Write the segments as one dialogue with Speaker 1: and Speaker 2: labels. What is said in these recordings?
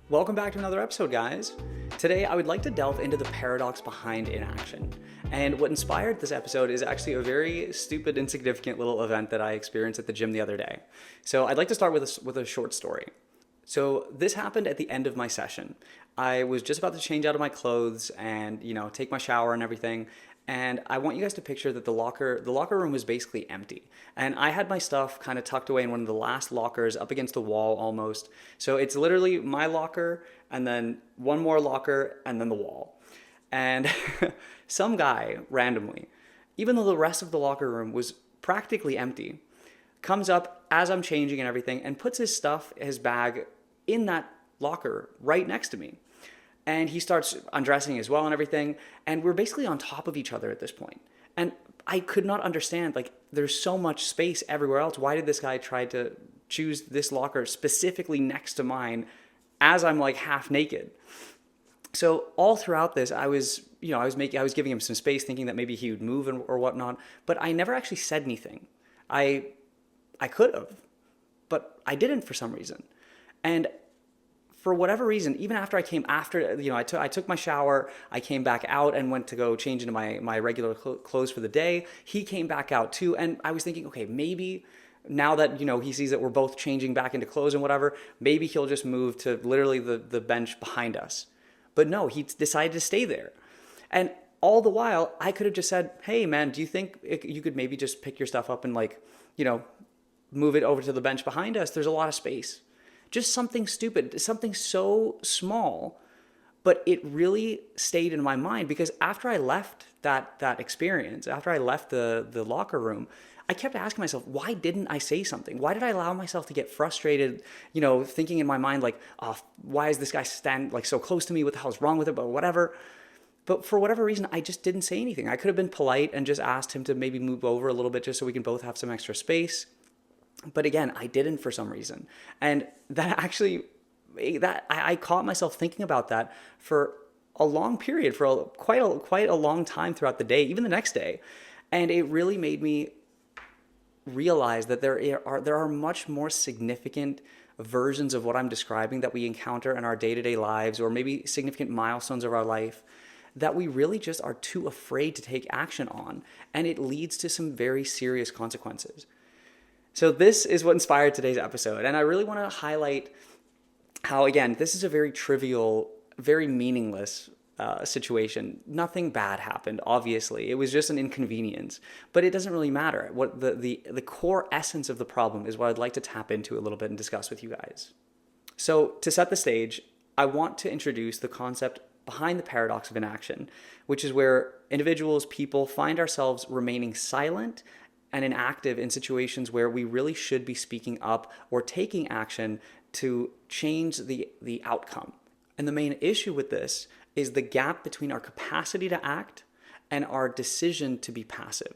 Speaker 1: Welcome back to another episode, guys. Today, I would like to delve into the paradox behind inaction. And what inspired this episode is actually a very stupid, insignificant little event that I experienced at the gym the other day. So, I'd like to start with a short story. So, this happened at the end of my session. I was just about to change out of my clothes and, take my shower and everything. And I want you guys to picture that the locker room was basically empty. And I had my stuff kind of tucked away in one of the last lockers up against the wall almost. So it's literally my locker and then one more locker and then the wall. And some guy randomly, even though the rest of the locker room was practically empty, comes up as I'm changing and everything and puts his bag in that locker right next to me. And he starts undressing as well and everything. And we're basically on top of each other at this point. And I could not understand, like, there's so much space everywhere else. Why did this guy try to choose this locker specifically next to mine as I'm like half naked? So all throughout this, I was giving him some space, thinking that maybe he would move or whatnot. But I never actually said anything. I could have, but I didn't for some reason. And for whatever reason, even after I took my shower, I came back out and went to go change into my regular clothes for the day. He came back out too. And I was thinking, okay, maybe now that, he sees that we're both changing back into clothes and whatever, maybe he'll just move to literally the bench behind us. But no, he decided to stay there. And all the while, I could have just said, hey man, do you think you could maybe just pick your stuff up and move it over to the bench behind us? There's a lot of space. Just something stupid, something so small, but it really stayed in my mind because after I left that experience, after I left the locker room, I kept asking myself, why didn't I say something? Why did I allow myself to get frustrated, thinking in my mind like, oh, why is this guy stand like so close to me? What the hell's wrong with it? But whatever. But for whatever reason, I just didn't say anything. I could have been polite and just asked him to maybe move over a little bit just so we can both have some extra space. But again, I didn't for some reason. And that actually, I caught myself thinking about that for a long period, for quite a long time throughout the day, even the next day. And it really made me realize that there are much more significant versions of what I'm describing that we encounter in our day-to-day lives, or maybe significant milestones of our life, that we really just are too afraid to take action on. And it leads to some very serious consequences. So this is what inspired today's episode. And I really want to highlight how, again, this is a very trivial, very meaningless situation. Nothing bad happened, obviously. It was just an inconvenience. But it doesn't really matter. What the core essence of the problem is what I'd like to tap into a little bit and discuss with you guys. So to set the stage, I want to introduce the concept behind the paradox of inaction, which is where individuals, people find ourselves remaining silent and inactive in situations where we really should be speaking up or taking action to change the outcome. And the main issue with this is the gap between our capacity to act and our decision to be passive.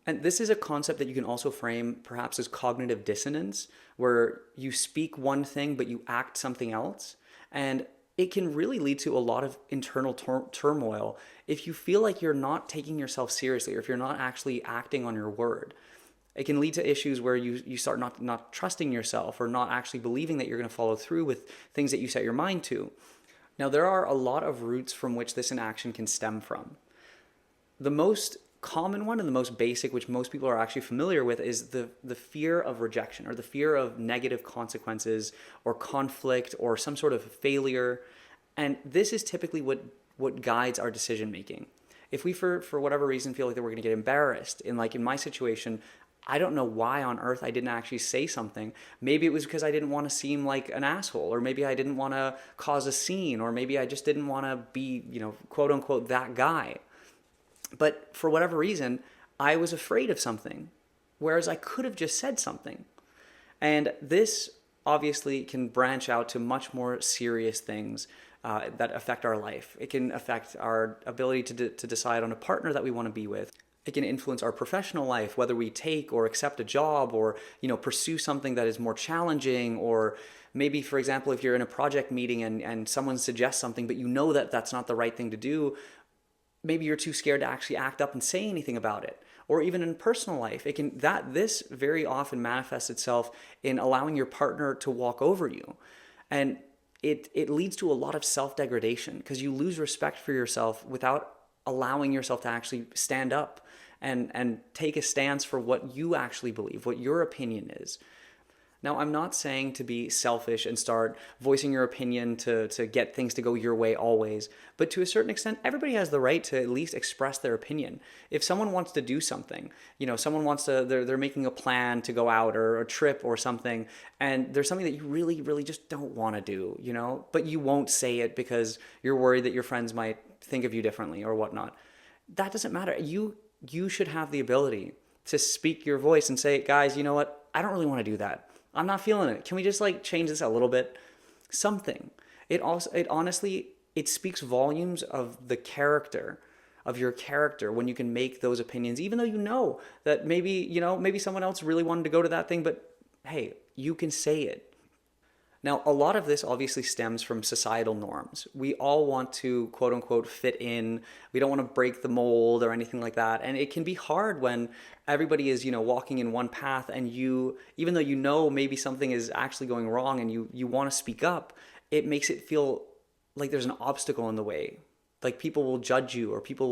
Speaker 1: And this is a concept that you can also frame perhaps as cognitive dissonance, where you speak one thing but you act something else. And it can really lead to a lot of internal turmoil if you feel like you're not taking yourself seriously, or if you're not actually acting on your word. It can lead to issues where you start not trusting yourself, or not actually believing that you're going to follow through with things that you set your mind to. Now, there are a lot of roots from which this inaction can stem from. The most common one and the most basic, which most people are actually familiar with, is the fear of rejection, or the fear of negative consequences or conflict or some sort of failure. And this is typically what guides our decision making. If we for whatever reason feel like that we're going to get embarrassed, in my situation, I don't know why on earth I didn't actually say something. Maybe it was because I didn't want to seem like an asshole, or maybe I didn't want to cause a scene, or maybe I just didn't want to be, quote unquote, that guy. But for whatever reason, I was afraid of something, whereas I could have just said something. And this obviously can branch out to much more serious things that affect our life. It can affect our ability to decide on a partner that we want to be with. It can influence our professional life, whether we take or accept a job, or pursue something that is more challenging, or maybe, for example, if you're in a project meeting and someone suggests something, but that that's not the right thing to do, maybe you're too scared to actually act up and say anything about it. Or even in personal life, this very often manifests itself in allowing your partner to walk over you. And it leads to a lot of self-degradation because you lose respect for yourself without allowing yourself to actually stand up and take a stance for what you actually believe, what your opinion is. Now, I'm not saying to be selfish and start voicing your opinion to get things to go your way always, but to a certain extent, everybody has the right to at least express their opinion. If someone wants to do something, someone wants to, they're making a plan to go out or a trip or something, and there's something that you really, really just don't want to do, but you won't say it because you're worried that your friends might think of you differently or whatnot. That doesn't matter. You should have the ability to speak your voice and say, guys, you know what? I don't really want to do that. I'm not feeling it. Can we just change this a little bit? Something. It honestly, it speaks volumes of the character, of your character when you can make those opinions, even though that maybe someone else really wanted to go to that thing, but hey, you can say it. Now, a lot of this obviously stems from societal norms. We all want to, quote unquote, fit in. We don't want to break the mold or anything like that. And it can be hard when everybody is, walking in one path and even though maybe something is actually going wrong and you want to speak up, it makes it feel like there's an obstacle in the way. Like people will judge you or people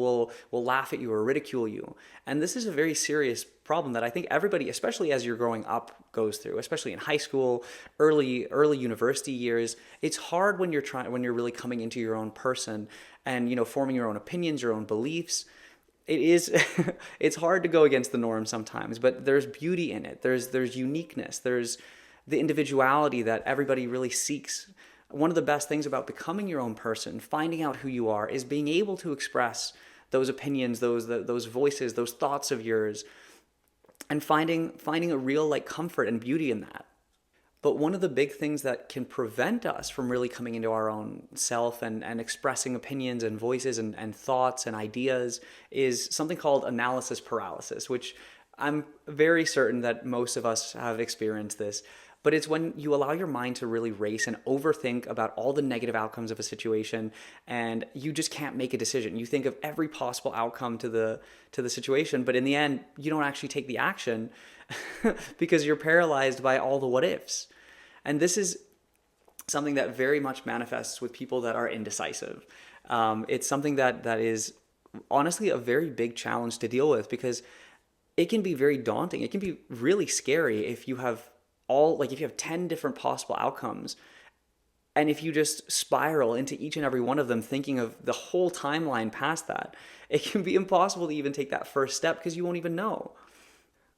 Speaker 1: will laugh at you or ridicule you. And this is a very serious problem that I think everybody, especially as you're growing up, goes through, especially in high school, early university years. It's hard when you're really coming into your own person and, forming your own opinions, your own beliefs. It is, it's hard to go against the norm sometimes, but there's beauty in it. There's uniqueness. There's the individuality that everybody really seeks. One of the best things about becoming your own person, finding out who you are, is being able to express those opinions, those voices, those thoughts of yours, and finding a real comfort and beauty in that. But one of the big things that can prevent us from really coming into our own self and expressing opinions and voices and thoughts and ideas is something called analysis paralysis, which I'm very certain that most of us have experienced this. But it's when you allow your mind to really race and overthink about all the negative outcomes of a situation, and you just can't make a decision. You think of every possible outcome to the situation, but in the end, you don't actually take the action because you're paralyzed by all the what ifs. And this is something that very much manifests with people that are indecisive. It's something that is honestly a very big challenge to deal with because it can be very daunting. It can be really scary if you have 10 different possible outcomes. And if you just spiral into each and every one of them, thinking of the whole timeline past that, it can be impossible to even take that first step because you won't even know.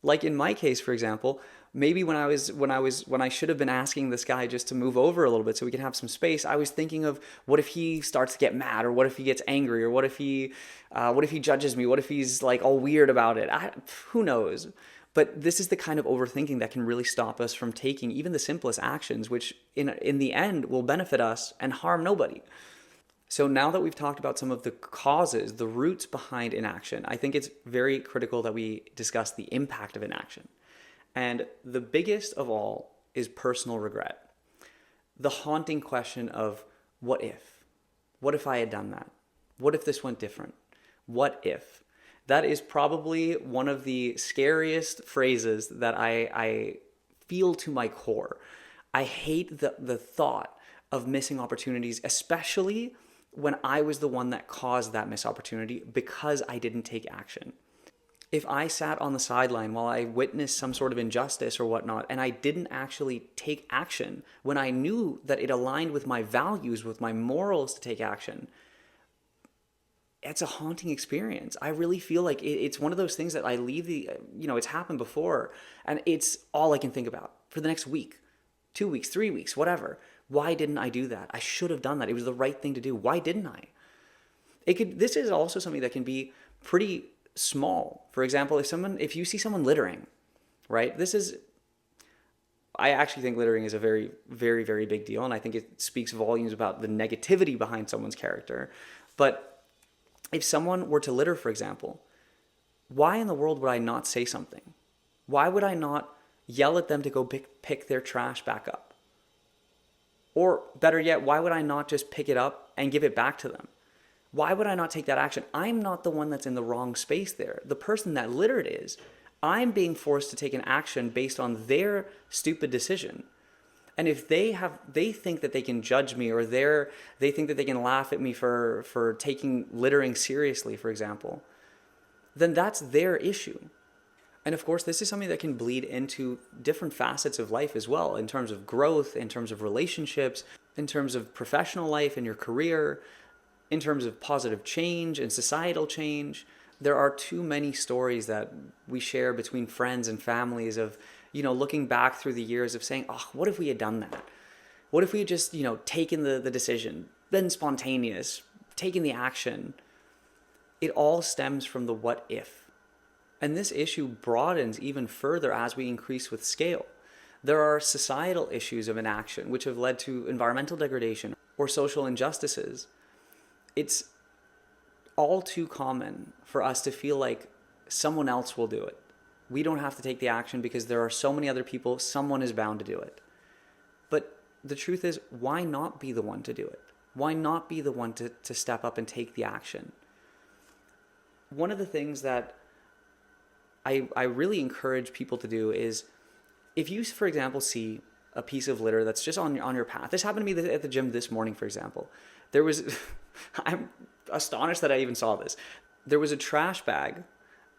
Speaker 1: Like in my case, for example, maybe when I should have been asking this guy just to move over a little bit so we can have some space, I was thinking of what if he starts to get mad, or what if he gets angry, or what if he judges me, what if he's all weird about it? Who knows? But this is the kind of overthinking that can really stop us from taking even the simplest actions, which in the end will benefit us and harm nobody. So now that we've talked about some of the causes, the roots behind inaction, I think it's very critical that we discuss the impact of inaction. And the biggest of all is personal regret. The haunting question of what if? What if I had done that? What if this went different? What if? That is probably one of the scariest phrases that I feel to my core. I hate the thought of missing opportunities, especially when I was the one that caused that missed opportunity because I didn't take action. If I sat on the sideline while I witnessed some sort of injustice or whatnot, and I didn't actually take action when I knew that it aligned with my values, with my morals to take action, it's a haunting experience. I really feel like it's one of those things that I leave it's happened before, and it's all I can think about for the next week, 2 weeks, 3 weeks, whatever. Why didn't I do that? I should have done that. It was the right thing to do. Why didn't I? This is also something that can be pretty small. For example, if you see someone littering, right? I actually think littering is a very, very, very big deal, and I think it speaks volumes about the negativity behind someone's character. But if someone were to litter, for example, why in the world would I not say something? Why would I not yell at them to go pick their trash back up? Or better yet, why would I not just pick it up and give it back to them? Why would I not take that action? I'm not the one that's in the wrong space there. The person that littered is. I'm being forced to take an action based on their stupid decision. And if they think that they can judge me, or they think that they can laugh at me for taking littering seriously, for example, then that's their issue. And of course, this is something that can bleed into different facets of life as well, in terms of growth, in terms of relationships, in terms of professional life and your career, in terms of positive change and societal change. There are too many stories that we share between friends and families of, looking back through the years of saying, oh, what if we had done that? What if we had just, taken the decision, been spontaneous, taken the action? It all stems from the what if. And this issue broadens even further as we increase with scale. There are societal issues of inaction which have led to environmental degradation or social injustices. It's all too common for us to feel like someone else will do it. We don't have to take the action because there are so many other people, someone is bound to do it. But the truth is, why not be the one to do it? Why not be the one to step up and take the action? One of the things that I really encourage people to do is, if you, for example, see a piece of litter that's just on your path. This happened to me at the gym this morning, for example. There was, I'm astonished that I even saw this. There was a trash bag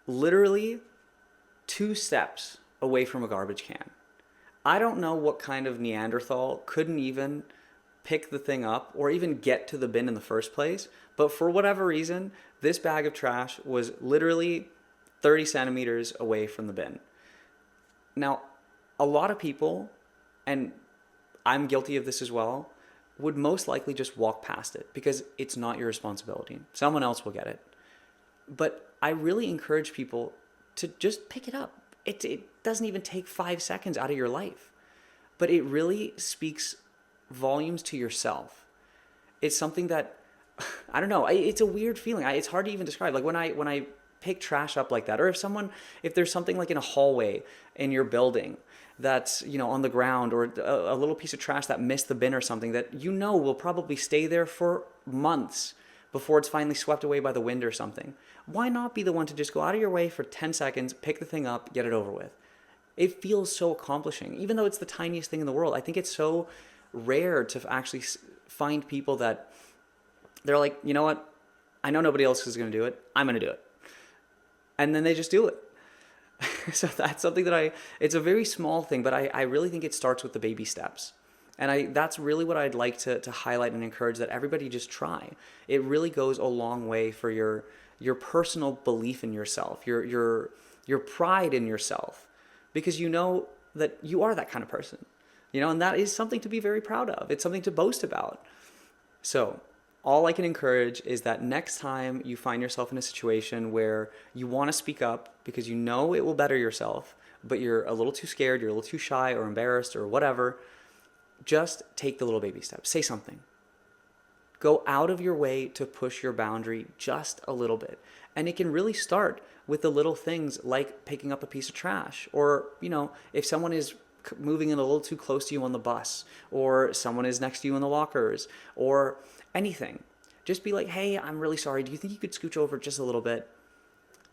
Speaker 1: literally 2 steps away from a garbage can. I don't know what kind of Neanderthal couldn't even pick the thing up or even get to the bin in the first place. But for whatever reason, this bag of trash was literally 30 centimeters away from the bin. Now, a lot of people, and I'm guilty of this as well, would most likely just walk past it because it's not your responsibility. Someone else will get it. But I really encourage people to just pick it up. It doesn't even take 5 seconds out of your life. But it really speaks volumes to yourself. It's something that, I don't know, it's a weird feeling. It's hard to even describe. Like when I pick trash up like that, or if there's something like in a hallway in your building that's, on the ground, or a little piece of trash that missed the bin or something that will probably stay there for months before it's finally swept away by the wind or something. Why not be the one to just go out of your way for 10 seconds, pick the thing up, get it over with? It feels so accomplishing, even though it's the tiniest thing in the world. I think it's so rare to actually find people that they're like, you know what? I know nobody else is going to do it. I'm going to do it. And then they just do it. So that's something that it's a very small thing, but I really think it starts with the baby steps. And that's really what I'd like to highlight and encourage, that everybody just try. It really goes a long way for your personal belief in yourself, your pride in yourself, because you know that you are that kind of person, and that is something to be very proud of. It's something to boast about. So all I can encourage is that next time you find yourself in a situation where you want to speak up because it will better yourself, but you're a little too scared, you're a little too shy or embarrassed or whatever, just take the little baby steps. Say something. Go out of your way to push your boundary just a little bit. And it can really start with the little things like picking up a piece of trash, or, if someone is moving in a little too close to you on the bus, or someone is next to you in the lockers, or anything. Just be like, hey, I'm really sorry. Do you think you could scooch over just a little bit?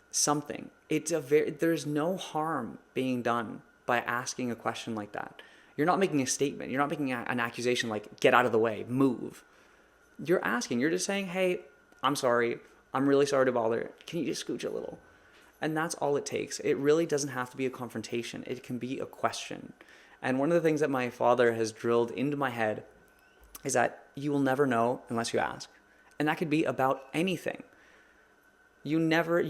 Speaker 1: Something. There's no harm being done by asking a question like that. You're not making a statement. You're not making an accusation like, get out of the way, move. You're asking. You're just saying, hey, I'm sorry. I'm really sorry to bother. Can you just scooch a little? And that's all it takes. It really doesn't have to be a confrontation. It can be a question. And one of the things that my father has drilled into my head is that you will never know unless you ask. And that could be about anything. You'll never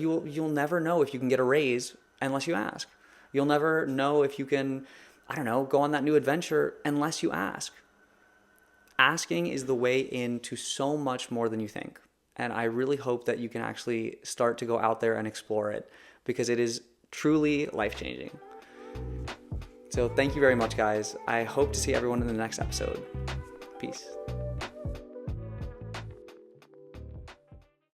Speaker 1: know if you can get a raise unless you ask. You'll never know if you can, go on that new adventure unless you ask. Asking is the way into so much more than you think. And I really hope that you can actually start to go out there and explore it, because it is truly life-changing. So thank you very much, guys. I hope to see everyone in the next episode. Peace.